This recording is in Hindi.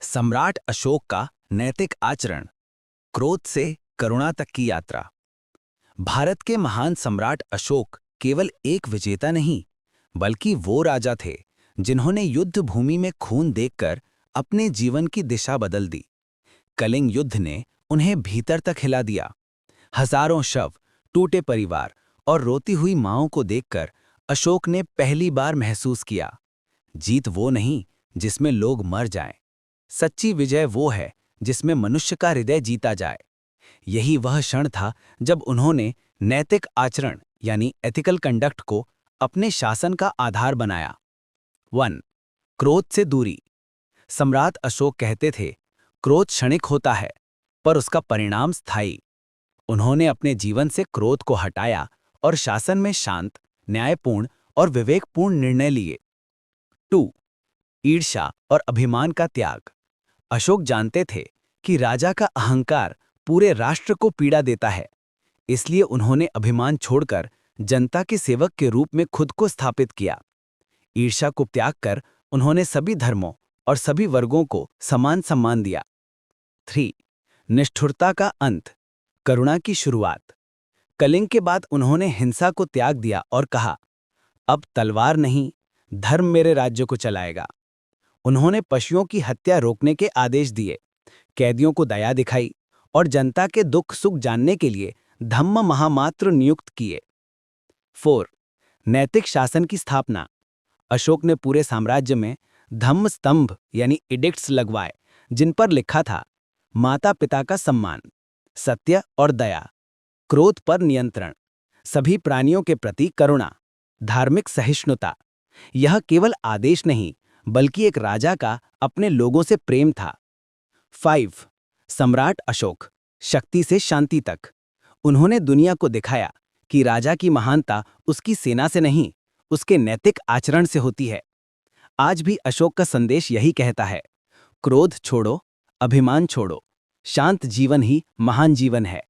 सम्राट अशोक का नैतिक आचरण, क्रोध से करुणा तक की यात्रा। भारत के महान सम्राट अशोक केवल एक विजेता नहीं, बल्कि वो राजा थे जिन्होंने युद्ध भूमि में खून देखकर अपने जीवन की दिशा बदल दी। कलिंग युद्ध ने उन्हें भीतर तक हिला दिया। हजारों शव, टूटे परिवार और रोती हुई माँओं को देखकर अशोक ने पहली बार महसूस किया, जीत वो नहीं जिसमें लोग मर जाएं, सच्ची विजय वो है जिसमें मनुष्य का हृदय जीता जाए। यही वह क्षण था जब उन्होंने नैतिक आचरण यानी एथिकल कंडक्ट को अपने शासन का आधार बनाया। 1. क्रोध से दूरी। सम्राट अशोक कहते थे, क्रोध क्षणिक होता है, पर उसका परिणाम स्थायी। उन्होंने अपने जीवन से क्रोध को हटाया और शासन में शांत, न्यायपूर्ण और विवेकपूर्ण निर्णय लिए। 2. ईर्ष्या और अभिमान का त्याग। अशोक जानते थे कि राजा का अहंकार पूरे राष्ट्र को पीड़ा देता है, इसलिए उन्होंने अभिमान छोड़कर जनता के सेवक के रूप में खुद को स्थापित किया। ईर्ष्या को त्याग कर उन्होंने सभी धर्मों और सभी वर्गों को समान सम्मान दिया। 3. निष्ठुरता का अंत, करुणा की शुरुआत। कलिंग के बाद उन्होंने हिंसा को त्याग दिया और कहा, अब तलवार नहीं, धर्म मेरे राज्य को चलाएगा। उन्होंने पशुओं की हत्या रोकने के आदेश दिए, कैदियों को दया दिखाई और जनता के दुख सुख जानने के लिए धम्म महामात्र नियुक्त किए। 4. नैतिक शासन की स्थापना। अशोक ने पूरे साम्राज्य में धम्म स्तंभ यानी एडिक्ट्स लगवाए, जिन पर लिखा था, माता पिता का सम्मान, सत्य और दया, क्रोध पर नियंत्रण, सभी प्राणियों के प्रति करुणा, धार्मिक सहिष्णुता। यह केवल आदेश नहीं, बल्कि एक राजा का अपने लोगों से प्रेम था। 5. सम्राट अशोक, शक्ति से शांति तक। उन्होंने दुनिया को दिखाया कि राजा की महानता उसकी सेना से नहीं, उसके नैतिक आचरण से होती है। आज भी अशोक का संदेश यही कहता है, क्रोध छोड़ो, अभिमान छोड़ो, शांत जीवन ही महान जीवन है।